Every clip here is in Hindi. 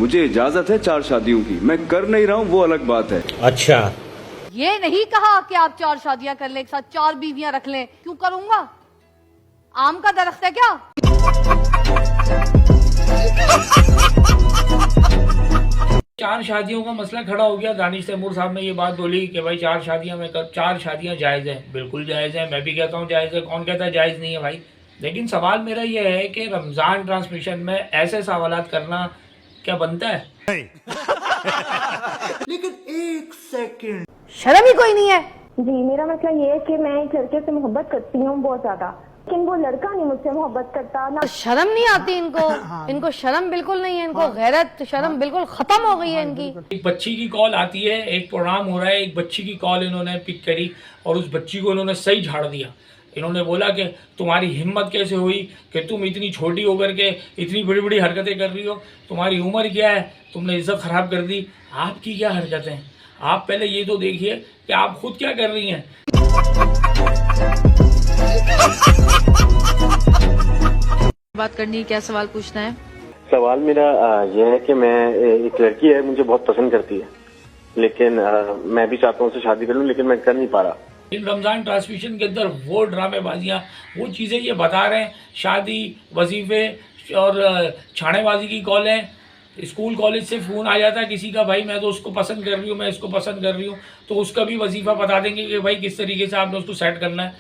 मुझे इजाजत है 4 शादियों की, मैं कर नहीं रहा हूँ वो अलग बात है। अच्छा, ये नहीं कहा कि आप 4 शादियां कर लें, एक साथ 4 बीवियां रख लें। क्यों करूंगा? आम का दरख्त है क्या? चार शादियों का मसला खड़ा हो गया। दानिश तैमूर साहब ने ये बात बोली कि भाई 4 शादियां मैं कर, 4 शादियां जायज़ हैं। बिल्कुल जायज़ है, मैं भी कहता हूँ जायज़ है। कौन कहता है जायज़ नहीं है भाई? लेकिन सवाल मेरा ये है कि रमज़ान ट्रांसमिशन में ऐसे सवालात करना क्या बनता है? लेकिन एक सेकंड, शर्म ही कोई नहीं है। जी, मेरा मसला ये है कि मैं एक लड़के से मोहब्बत करती हूँ बहुत ज्यादा, लेकिन वो लड़का नहीं मुझसे मोहब्बत करता ना। शर्म नहीं आती इनको? इनको शर्म बिल्कुल नहीं है, इनको गैरत शर्म बिल्कुल खत्म हो गई है इनकी। एक बच्ची की कॉल आती है, एक प्रोग्राम हो रहा है, एक बच्ची की कॉल इन्होंने पिक करी और उस बच्ची को इन्होंने सही झाड़ दिया। इन्होंने बोला कि तुम्हारी हिम्मत कैसे हुई कि तुम इतनी छोटी होकर के इतनी बड़ी बड़ी हरकतें कर रही हो, तुम्हारी उम्र क्या है, तुमने इज्जत ख़राब कर दी। आपकी क्या हरकतें हैं? आप पहले ये तो देखिए कि आप खुद क्या कर रही हैं। बात करनी है, क्या सवाल पूछना है? सवाल मेरा यह है कि मैं एक लड़की है, मुझे बहुत पसंद करती है, लेकिन मैं भी चाहता हूँ उससे शादी कर लूँ, लेकिन मैं कर नहीं पा रहा। इन रमज़ान ट्रांसमिशन के अंदर वो ड्रामेबाजियाँ, वो चीज़ें ये बता रहे हैं, शादी, वजीफे और छानेबाजी की कॉलें। स्कूल कॉलेज से फ़ोन आ जाता है किसी का, भाई मैं तो उसको पसंद कर रही हूँ, मैं इसको पसंद कर रही हूँ, तो उसका भी वजीफ़ा बता देंगे कि भाई किस तरीके से आपने उसको सेट करना है।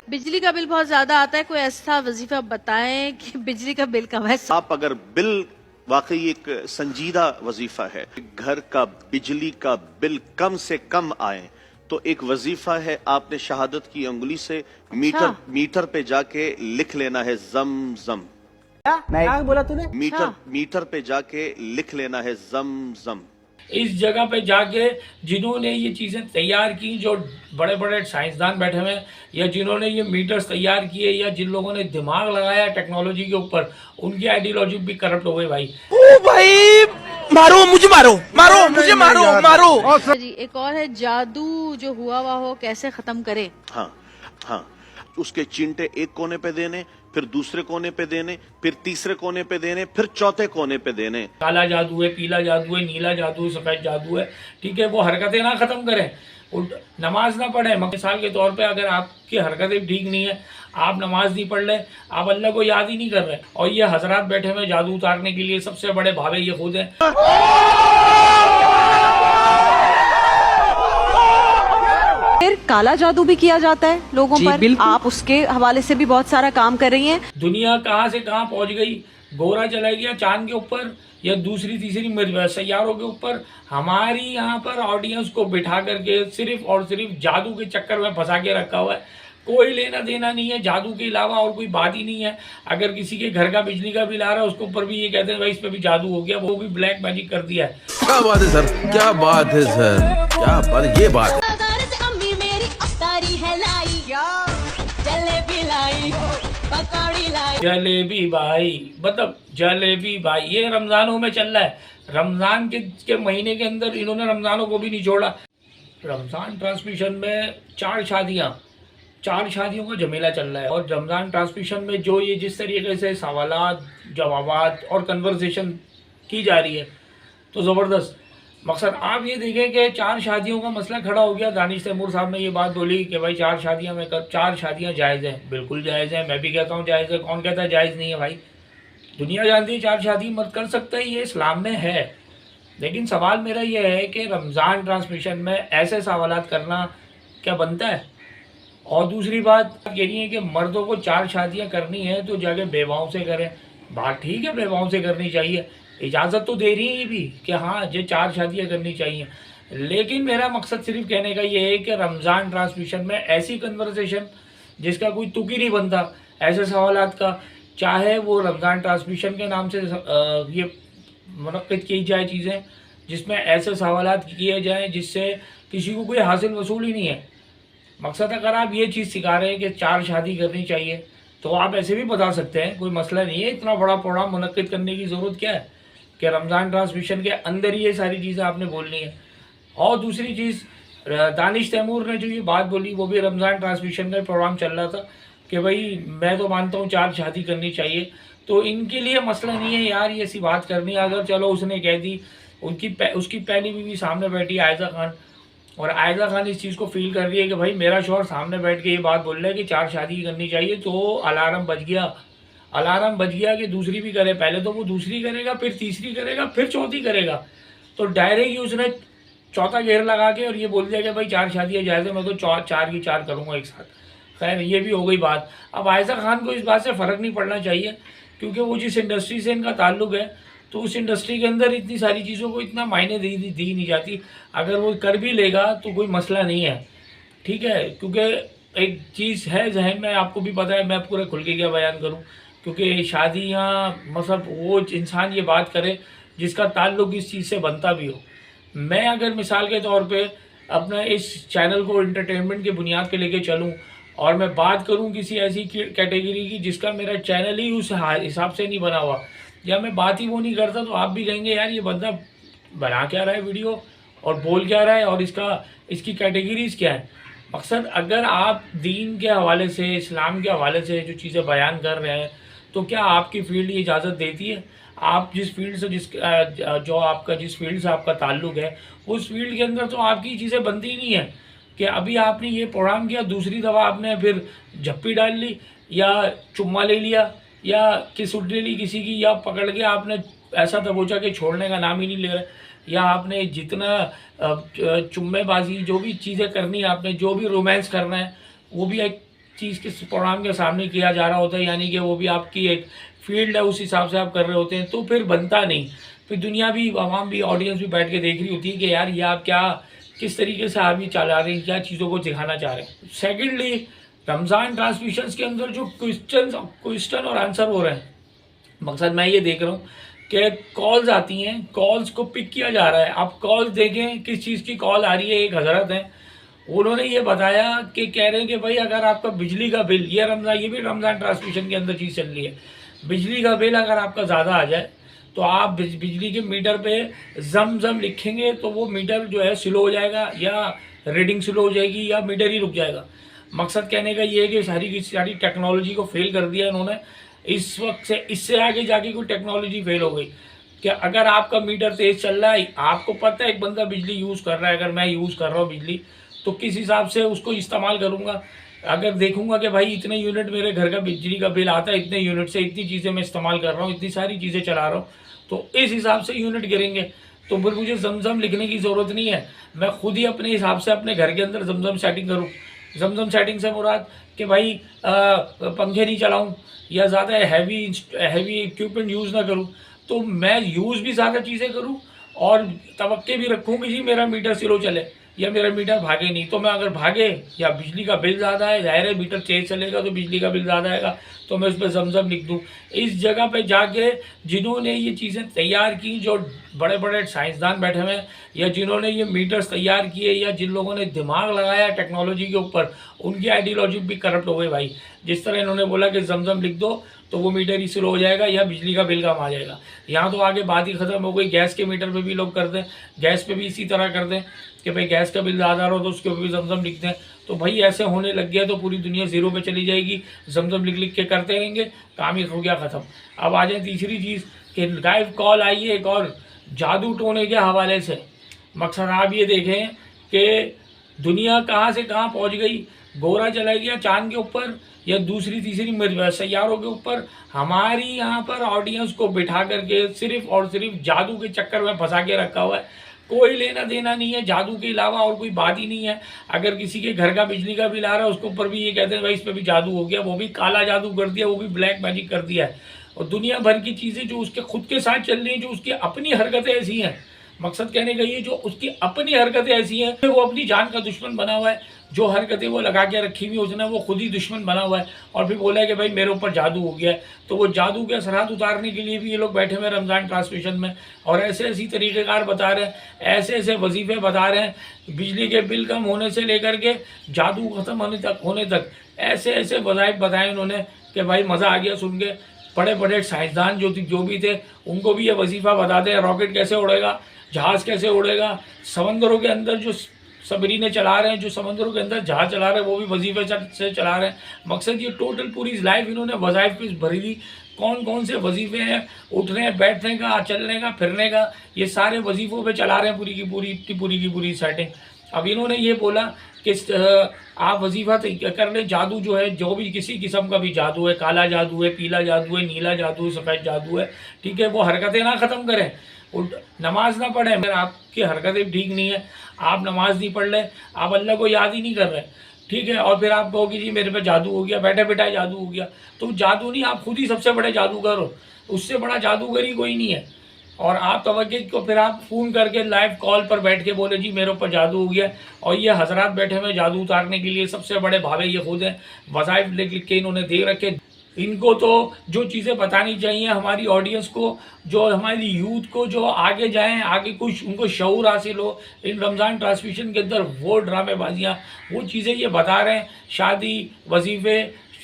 बिजली का बिल बहुत ज्यादा आता है, कोई ऐसा वजीफा बताएं कि बिजली का बिल कम है। आप अगर बिल वाकई एक संजीदा वजीफा है, घर का बिजली का बिल कम से कम आए, तो एक वजीफा है, आपने शहादत की अंगुली से मीटर पे जाके लिख लेना है जम जम। क्या बोला तूने? मीटर पे जाके लिख लेना है जम जम। इस जगह पे जाके जिन्होंने ये चीज़ें तैयार की, जो बड़े बड़े साइंसदान बैठे हुए हैं, या जिन्होंने ये मीटर्स तैयार किए, या जिन लोगों ने दिमाग लगाया टेक्नोलॉजी के ऊपर, उनकी आइडियोलॉजी भी करप्ट हो गई भाई। ओ भाई, मारो मुझे, मारो मारो मुझे, मारो मारो। जी, एक और है, जादू जो हुआ हुआ हो कैसे खत्म करे? हाँ हाँ, उसके चिंटे एक कोने पे देने, फिर दूसरे कोने पे देने, फिर तीसरे कोने पे देने, फिर चौथे कोने पे देने। काला जादू है, पीला जादू है, नीला जादू है, सफेद जादू है, ठीक है? वो हरकतें ना खत्म करें, नमाज ना पढ़े। मिसाल के तौर पे अगर आपकी हरकतें ठीक नहीं है, आप नमाज नहीं पढ़ रहे, आप अल्लाह को याद ही नहीं कर रहे, और ये हजरात बैठे हुए जादू उतारने के लिए सबसे बड़े भावे ये खुद हैं। फिर काला जादू भी किया जाता है लोगों पर, आप उसके हवाले से भी बहुत सारा काम कर रही हैं। दुनिया कहाँ से कहाँ पहुँच गई, गोरा चला गया चांद के ऊपर या दूसरी तीसरी सैयारों के ऊपर। हमारी यहाँ पर ऑडियंस को बिठा करके सिर्फ और सिर्फ जादू के चक्कर में फंसा के रखा हुआ है। कोई लेना देना नहीं है जादू के अलावा, और कोई बात ही नहीं है। अगर किसी के घर का बिजली का बिल आ रहा है, उसके ऊपर भी ये कहते हैं भाई इस पे भी जादू हो गया, वो भी ब्लैक मैजिक कर दिया है। क्या बात है सर, क्या बात है सर, क्या बात है, ये बात है। जलेबी भाई, मतलब जलेबी भाई, ये रमजानों में चल रहा है। रमजान के महीने के अंदर इन्होंने रमजानों को भी नहीं छोड़ा। रमजान ट्रांसमिशन में 4 शादियों का झमेला चल रहा है, और रमजान ट्रांसमिशन में जो ये जिस तरीके से सवालात, जवाबात और कन्वर्सेशन की जा रही है, तो ज़बरदस्त। मकसद आप ये देखें कि 4 शादियों का मसला खड़ा हो गया। दानिश तैमूर साहब ने ये बात बोली कि भाई 4 शादियां मैं कर, 4 शादियां जायज़ हैं। बिल्कुल जायज़ है, मैं भी कहता हूँ जायज़ है। कौन कहता है जायज़ नहीं है भाई? दुनिया जानती है 4 शादी मत कर सकते हैं, ये इस्लाम में है। लेकिन सवाल मेरा ये है कि रमज़ान ट्रांसमिशन में ऐसे सवालात करना क्या बनता है? और दूसरी बात ये नहीं है कि मर्दों को 4 शादियाँ करनी है तो जाके बेवाओं से करें। बात ठीक है, बेवाओं से करनी चाहिए, इजाज़त तो दे रही है भी कि हाँ ये 4 शादियाँ करनी चाहिए। लेकिन मेरा मकसद सिर्फ कहने का ये है कि रमज़ान ट्रांसमिशन में ऐसी कन्वर्सेशन जिसका कोई तुक ही नहीं बनता, ऐसे सवालात का, चाहे वो रमज़ान ट्रांसमिशन के नाम से ये मुनक़्क़िद की जाए चीज़ें, जिसमें ऐसे सवालात किए जाएँ जिससे किसी को कोई हासिल वसूल ही नहीं है। मकसद अगर आप ये चीज़ सिखा रहे हैं कि 4 शादी करनी चाहिए, तो आप ऐसे भी बता सकते हैं, कोई मसला नहीं है। इतना बड़ा प्रोग्राम मुनक़्क़िद करने की ज़रूरत क्या है कि रमज़ान ट्रांसमिशन के अंदर ही ये सारी चीज़ें आपने बोलनी है। और दूसरी चीज़, दानिश तैमूर ने जो ये बात बोली, वो भी रमज़ान ट्रांसमिशन का प्रोग्राम चल रहा था कि भाई मैं तो मानता हूँ 4 शादी करनी चाहिए, तो इनके लिए मसला नहीं है यार ये ऐसी बात करनी है। अगर चलो उसने कह दी, उसकी पहली बीवी सामने बैठी है आयजा खान, और आयजा खान इस चीज़ को फील कर रही है कि भाई मेरा शौहर सामने बैठ के ये बात बोल रहा है कि 4 शादी करनी चाहिए, तो अलार्म बज गया कि दूसरी भी करे। पहले तो वो दूसरी करेगा, फिर तीसरी करेगा, फिर चौथी करेगा। तो डायरेक्ट ही उसने चौथा घेर लगा के और ये बोल दिया कि भाई 4 शादियाँ जायज़ है, मैं तो 4 की 4 करूँगा एक साथ। खैर ये भी हो गई बात। अब आयजा खान को इस बात से फ़र्क नहीं पड़ना चाहिए, क्योंकि वो जिस इंडस्ट्री से इनका ताल्लुक़ है, तो उस इंडस्ट्री के अंदर इतनी सारी चीज़ों को इतना मायने दी नहीं जाती। अगर वो कर भी लेगा तो कोई मसला नहीं है, ठीक है। क्योंकि एक चीज़ है जहन में, आपको भी पता है, मैं पूरे खुल के क्या बयान करूँ, क्योंकि शादियाँ मतलब वो इंसान ये बात करे जिसका ताल्लुक़ इस चीज़ से बनता भी हो। मैं अगर मिसाल के तौर पे अपना इस चैनल को एंटरटेनमेंट की बुनियाद पे लेके चलूँ और मैं बात करूँ किसी ऐसी कैटेगरी की जिसका मेरा चैनल ही उस हिसाब से नहीं बना हुआ, या मैं बात ही वो नहीं करता, तो आप भी कहेंगे यार ये बंदा बना क्या रहा है वीडियो और बोल क्या रहा है और इसकी कैटेगरीज क्या है। मकसद अगर आप दीन के हवाले से, इस्लाम के हवाले से जो चीज़ें बयान कर रहे हैं, तो क्या आपकी फील्ड ये इजाज़त देती है? आप जिस फील्ड से जिस फील्ड से आपका ताल्लुक़ है, उस फील्ड के अंदर तो आपकी चीज़ें बनती ही नहीं है कि अभी आपने ये प्रोग्राम किया, दूसरी दफ़ा आपने फिर झप्पी डाल ली या चुम्मा ले लिया या किस उठ ले ली किसी की, या पकड़ के आपने ऐसा दबोचा कि छोड़ने का नाम ही नहीं ले रहे, या आपने जितना चुम्मेबाजी जो भी चीज़ें करनी है, आपने जो भी रोमांस करना है, वो भी एक चीज़ के प्रोग्राम के सामने किया जा रहा होता है, यानी कि वो भी आपकी एक फील्ड है, उस हिसाब से आप कर रहे होते हैं, तो फिर बनता नहीं। फिर दुनिया भी, आवाम भी, ऑडियंस भी बैठ के देख रही होती है कि यार ये आप किस तरीके से आप ये चला रहे हैं, क्या चीज़ों को दिखाना चाह रहे हैं। सेकेंडली, रमज़ान ट्रांसमिशंस के अंदर जो क्वेश्चन और आंसर हो रहे हैं, मकसद मैं ये देख रहा हूँ कि कॉल्स आती हैं, कॉल्स को पिक किया जा रहा है। आप कॉल्स देखें, किस चीज़ की कॉल आ रही है। एक हज़रत हैं, उन्होंने ये बताया कि कह रहे हैं कि भाई अगर आपका बिजली का बिल, ये भी रमज़ान ट्रांसमिशन के अंदर चीज़ चल रही है, बिजली का बिल अगर आपका ज़्यादा आ जाए तो आप बिजली के मीटर पे जम लिखेंगे तो वो मीटर जो है स्लो हो जाएगा, या रीडिंग स्लो हो जाएगी, या मीटर ही रुक जाएगा। मकसद कहने का ये है कि सारी की सारी टेक्नोलॉजी को फेल कर दिया इन्होंने। इस वक्त से इससे आगे जाके कोई टेक्नोलॉजी फेल हो गई कि अगर आपका मीटर तेज़ चल रहा है, आपको पता है एक बंदा बिजली यूज़ कर रहा है, अगर मैं यूज़ कर रहा हूँ बिजली, तो किस हिसाब से उसको इस्तेमाल करूँगा। अगर देखूंगा कि भाई इतने यूनिट मेरे घर का बिजली का बिल आता है, इतने यूनिट से इतनी चीज़ें मैं इस्तेमाल कर रहा हूँ, इतनी सारी चीज़ें चला रहा हूँ, तो इस हिसाब से यूनिट गिरेंगे। तो फिर मुझे जमजम लिखने की ज़रूरत नहीं है, मैं खुद ही अपने हिसाब से अपने घर के अंदर जमजम सेटिंग करूँ। जमजम सेटिंग से मुराद कि भाई पंखे नहीं चलाऊँ या ज़्यादा हैवी इक्विपमेंट यूज़ ना करूँ, तो मैं यूज़ भी ज़्यादा चीज़ें करूँ और तवक्के भी रखूँ कि जी मेरा मीटर स्लो चले या मेरा मीटर भागे नहीं। तो मैं अगर भागे या बिजली का बिल ज़्यादा है, जाहिर है मीटर तेज चलेगा तो बिजली का बिल ज़्यादा आएगा, तो मैं उस पर जमजम लिख दूँ। इस जगह पे जाके जिन्होंने ये चीज़ें तैयार की, जो बड़े बड़े साइंसदान बैठे हुए हैं, या जिन्होंने ये मीटर्स तैयार किए, या जिन लोगों ने दिमाग लगाया टेक्नोलॉजी के ऊपर, उनकी आइडियोलॉजी भी करप्ट हो गई भाई। जिस तरह इन्होंने बोला कि जमजम लिख दो तो वो मीटर ही स्लो हो जाएगा या बिजली का बिल कम आ जाएगा, यहाँ तो आगे बात ही ख़त्म हो गई। गैस के मीटर पे भी लोग कर दें, गैस पे भी इसी तरह कर दें कि भाई गैस का बिल ज़्यादा रहो तो उसके ऊपर भी जमजम लिख दें। तो भाई ऐसे होने लग गया तो पूरी दुनिया ज़ीरो पे चली जाएगी, जमजम लिख के करते रहेंगे, काम ही हो गया ख़त्म। अब आ जाए तीसरी चीज़ कि लाइव कॉल आई है एक और जादू टोने के हवाले से। मकसद आप ये देखें कि दुनिया कहाँ से कहाँ पहुँच गई, गोरा चला गया चांद के ऊपर या दूसरी तीसरी सैयारों के ऊपर। हमारी यहाँ पर ऑडियंस को बिठा करके सिर्फ और सिर्फ जादू के चक्कर में फंसा के रखा हुआ है। कोई लेना देना नहीं है जादू के अलावा और कोई बात ही नहीं है। अगर किसी के घर का बिजली का बिल आ रहा है उसके ऊपर भी ये कहते हैं भाई इस पर भी जादू हो गया, वो भी काला जादू कर दिया, वो भी ब्लैक मैजिक कर दिया है। और दुनिया भर की चीज़ें जो उसके खुद के साथ चल रही हैं, जो उसकी अपनी हरकतें ऐसी हैं, मकसद कहने का ये जो उसकी अपनी हरकतें ऐसी हैं, वो अपनी जान का दुश्मन बना हुआ है। जो हरकतें वो लगा के रखी हुई उसने, वो खुद ही दुश्मन बना हुआ है। और फिर बोला है कि भाई मेरे ऊपर जादू हो गया है। तो वो जादू के असरात उतारने के लिए भी ये लोग बैठे हुए रमज़ान ट्रांसमिशन में और ऐसे ऐसी तरीक़ेकार बता रहे हैं, ऐसे ऐसे वजीफ़े बता रहे हैं, बिजली के बिल कम होने से लेकर के जादू ख़त्म होने तक ऐसे ऐसे वज़ाइफ बताए उन्होंने कि भाई मज़ा आ गया सुन के। बड़े बड़े साइंसदान जो भी थे उनको भी ये वजीफ़ा बताते हैं, रॉकेट कैसे उड़ेगा, जहाज़ कैसे उड़ेगा, समंदरों के अंदर जो सबरीने चला रहे हैं, जो समंदरों के अंदर जहाज चला रहे हैं, वो भी वजीफे से चला रहे हैं। मकसद ये टोटल पूरी लाइफ इन्होंने वज़ाइफ पे भरी दी। कौन कौन से वजीफे हैं, उठने बैठने का, चलने का, फिरने का, ये सारे वजीफ़ों पे चला रहे हैं पूरी की पूरी सेटिंग। अब इन्होंने ये बोला कि आप वजीफ़ा कर लें, जादू जो है, जो भी किसी किस्म का भी जादू है, काला जादू है, पीला जादू है, नीला जादू है, सफ़ेद जादू है, ठीक है, वो हरकतें ना ख़त्म करें, नमाज ना पढ़ें। अगर आपकी हरकतें ठीक नहीं है, आप नमाज नहीं पढ़ रहे, आप अल्लाह को याद ही नहीं कर रहे, ठीक है, और फिर आप कहोगे जी मेरे पे जादू हो गया, बैठे बैठाए जादू हो गया, तो जादू नहीं, आप खुद ही सबसे बड़े जादूगर हो, उससे बड़ा जादूगर ही कोई नहीं है। और आप तवज्जो को फिर आप फ़ोन करके लाइव कॉल पर बैठ के बोले जी मेरे ऊपर जादू हो गया, और ये हजरात बैठे हुए जादू उतारने के लिए सबसे बड़े भावे ये खुद हैं, वज़ाइफ लिख के इन्होंने दे रखे। इनको तो जो चीज़ें बतानी चाहिए हमारी ऑडियंस को, जो हमारी यूथ को, जो आगे जाएं, आगे कुछ उनको शऊर हासिल हो, इन रमज़ान ट्रांसमिशन के अंदर वो ड्रामेबाजियाँ, वो चीज़ें ये बता रहे हैं, शादी, वजीफ़े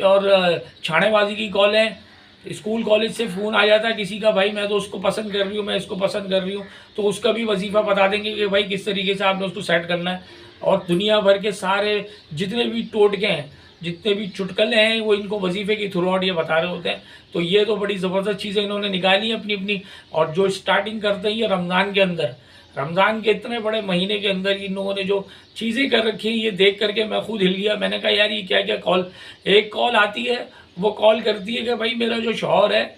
और छानेबाजी की कॉलें। स्कूल कॉलेज से फ़ोन आ जाता है किसी का, भाई मैं तो उसको पसंद कर रही हूँ, मैं इसको पसंद कर रही हूँ, तो उसका भी वजीफ़ा बता देंगे कि भाई किस तरीके से आपने उसको सेट करना है। और दुनिया भर के सारे जितने भी टोटके हैं, जितने भी चुटकुले हैं, वो इनको वजीफ़े के थ्रू आउट ये बता रहे होते हैं। तो ये तो बड़ी ज़बरदस्त चीज़ें इन्होंने निकाली हैं अपनी अपनी। और जो स्टार्टिंग करते हैं ये रमज़ान के अंदर, रमज़ान के इतने बड़े महीने के अंदर इन लोगों ने जो चीज़ें कर रखी हैं, ये देख करके मैं खुद हिल गया। मैंने कहा यार ये क्या क्या कॉल, एक कॉल आती है, वो कॉल करती है कि भाई मेरा जो शौहर है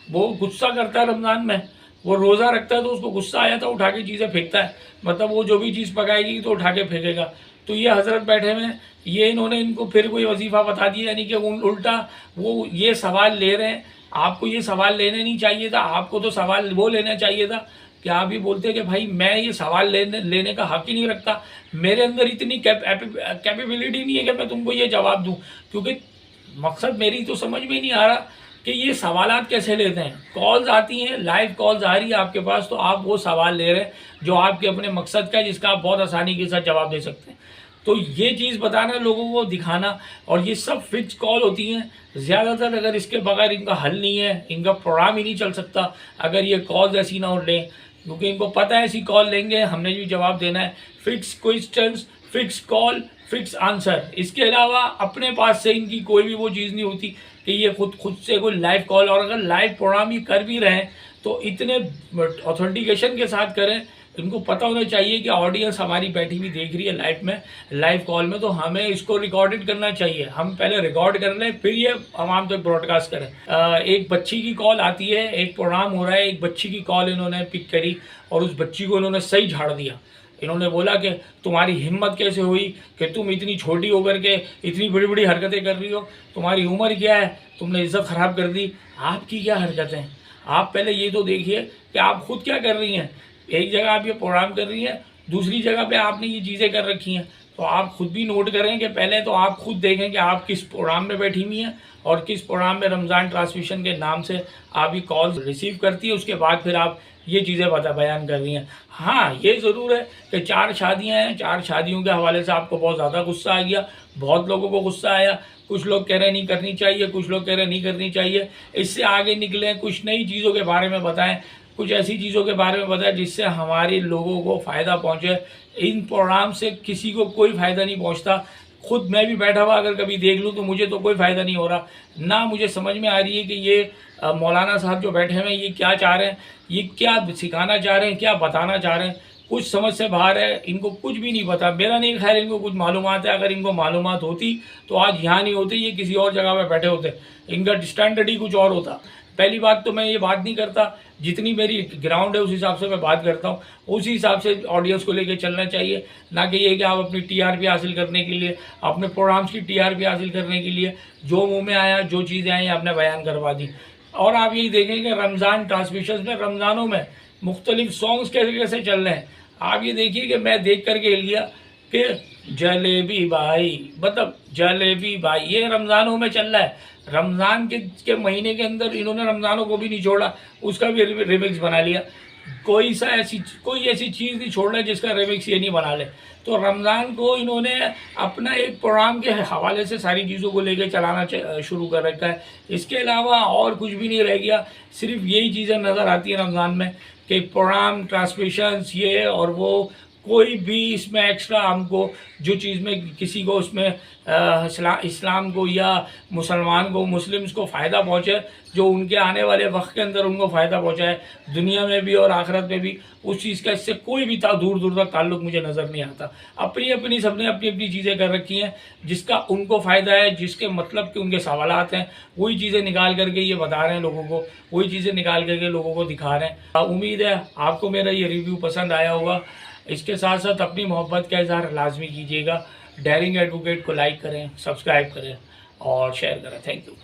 वो गुस्सा करता है रमज़ान में, वो रोज़ा रखता है तो उसको गुस्सा आया था, उठा के चीज़ें फेंकता है, मतलब वो जो भी चीज़ पकाएगी तो उठा के फेंकेगा। तो ये हज़रत बैठे हुए हैं, ये इन्होंने इनको फिर कोई वजीफ़ा बता दिया, यानी कि उल्टा वो ये सवाल ले रहे हैं। आपको ये सवाल लेने नहीं चाहिए था, आपको तो सवाल वो लेना चाहिए था कि आप ही बोलते कि भाई मैं ये सवाल लेने का हक़ ही नहीं रखता, मेरे अंदर इतनी कैपेबिलिटी नहीं है कि मैं तुमको ये जवाब दूँ। क्योंकि मकसद मेरी तो समझ में नहीं आ रहा कि ये सवालात कैसे लेते हैं। कॉल्स आती हैं, लाइव कॉल्स आ रही है आपके पास, तो आप वो सवाल ले रहे हैं जो आपके अपने मकसद का है, जिसका आप बहुत आसानी के साथ जवाब दे सकते हैं। तो ये चीज़ बताना, लोगों को दिखाना, और ये सब फिक्स कॉल होती हैं ज़्यादातर। अगर इसके बगैर इनका हल नहीं है, इनका प्रोग्राम ही नहीं चल सकता अगर ये कॉल्स ऐसी ना लें, क्योंकि इनको पता है ऐसी कॉल लेंगे हमने भी जवाब देना है। Fix questions, fix call, fix answer. इसके अलावा अपने पास से इनकी कोई भी वो चीज़ नहीं होती कि ये खुद से कोई लाइव कॉल, और अगर लाइव प्रोग्राम ही कर भी रहे हैं तो इतने ऑथेंटिकेशन के साथ करें। इनको पता होना चाहिए कि ऑडियंस हमारी बैठी हुई देख रही है लाइव कॉल में, तो हमें इसको रिकॉर्डेड करना चाहिए। हम पहले रिकॉर्ड कर लें, फिर ये आवाम तक ब्रॉडकास्ट करें। एक बच्ची की कॉल आती है, एक प्रोग्राम हो रहा है, एक बच्ची की कॉल इन्होंने पिक करी और उस बच्ची को इन्होंने सही झाड़ दिया। इन्होंने बोला कि तुम्हारी हिम्मत कैसे हुई कि तुम इतनी छोटी होकर के इतनी बड़ी बड़ी हरकतें कर रही हो, तुम्हारी उम्र क्या है, तुमने इज्जत ख़राब कर दी। आपकी क्या हरकतें हैं, आप पहले ये तो देखिए कि आप खुद क्या कर रही हैं। एक जगह आप ये प्रोग्राम कर रही हैं, दूसरी जगह पे आपने ये चीज़ें कर रखी हैं, तो आप खुद भी नोट करें कि पहले तो आप खुद देखें कि आप किस प्रोग्राम में बैठी हुई हैं और किस प्रोग्राम में रमज़ान ट्रांसमिशन के नाम से आप ये कॉल रिसीव करती है। उसके बाद फिर आप ये चीज़ें बयान कर रही हैं। हाँ, ये ज़रूर है कि 4 शादियाँ हैं, 4 शादियों के हवाले से आपको बहुत ज़्यादा गुस्सा आ गया, बहुत लोगों को गुस्सा आया। कुछ लोग कह रहे नहीं करनी चाहिए, कुछ लोग कह रहे नहीं करनी चाहिए। इससे आगे निकलें, कुछ नई चीज़ों के बारे में बताएं, कुछ ऐसी चीज़ों के बारे में बताएं जिससे हमारे लोगों को फ़ायदा पहुँचे। इन प्रोग्राम से किसी को कोई फ़ायदा नहीं पहुँचता। खुद मैं भी बैठा हुआ अगर कभी देख लूँ तो मुझे तो कोई फ़ायदा नहीं हो रहा। ना मुझे समझ में आ रही है कि ये मौलाना साहब जो बैठे हुए हैं ये क्या चाह रहे हैं, ये क्या सिखाना चाह रहे हैं, क्या बताना चाह रहे हैं। कुछ समझ से बाहर है, इनको कुछ भी नहीं पता। मेरा नहीं ख्याल इनको कुछ मालूमात है। अगर इनको मालूमात होती तो आज यहाँ नहीं होते, ये किसी और जगह पे बैठे होते। इनका स्टैंडर्ड ही कुछ और होता। पहली बात तो मैं ये बात नहीं करता, जितनी मेरी ग्राउंड है उस हिसाब से मैं बात करता हूँ, उसी हिसाब से ऑडियंस को लेके चलना चाहिए। ना कि ये कि आप अपनी टीआरपी हासिल करने के लिए, अपने प्रोग्राम्स की टीआरपी हासिल करने के लिए जो मुंह में आया, जो चीज़ें आई आपने बयान करवा दी। और आप यही देखें कि रमज़ान ट्रांसमिशन में, रमज़ानों में मुख्तलिफ सॉन्ग्स कैसे कैसे चल रहे हैं। आप ये देखिए कि मैं देख करके हिल गया कि जलेबी भाई, मतलब जलेबी भाई, ये रमज़ानों में चल रहा है। रमज़ान के महीने के अंदर इन्होंने रमज़ानों को भी नहीं छोड़ा, उसका भी रिमिक्स बना लिया। कोई ऐसी चीज़ नहीं छोड़ रहा है जिसका रिमिक्स ये नहीं बना ले। तो रमज़ान को इन्होंने अपना एक प्रोग्राम के हवाले से सारी चीज़ों को लेकर चलाना शुरू कर रखा है। इसके अलावा और कुछ भी नहीं रह गया। सिर्फ यही चीज़ें नज़र आती हैं रमज़ान में कि प्रोग्राम, ट्रांसमिशंस, ये और वो, कोई भी इसमें एक्स्ट्रा हमको जो चीज़ में किसी को उसमें इस्लाम को या मुसलमान को मुस्लिम्स को फ़ायदा पहुँचे, जो उनके आने वाले वक्त के अंदर उनको फ़ायदा पहुँचाए दुनिया में भी और आखिरत में भी, उस चीज़ का इससे कोई भी दूर दूर तक ताल्लुक़ मुझे नज़र नहीं आता। अपनी अपनी सबने अपनी अपनी चीज़ें कर रखी हैं, जिसका उनको फ़ायदा है, जिसके मतलब के उनके सवालात हैं, वही चीज़ें निकाल करके ये बता रहे हैं लोगों को, वही चीज़ें निकाल करके लोगों को दिखा रहे हैं। उम्मीद है आपको मेरा ये रिव्यू पसंद आया होगा। इसके साथ साथ अपनी मोहब्बत का इज़हार लाजमी कीजिएगा। डेयरिंग एडवोकेट को लाइक करें, सब्सक्राइब करें और शेयर करें। Thank you.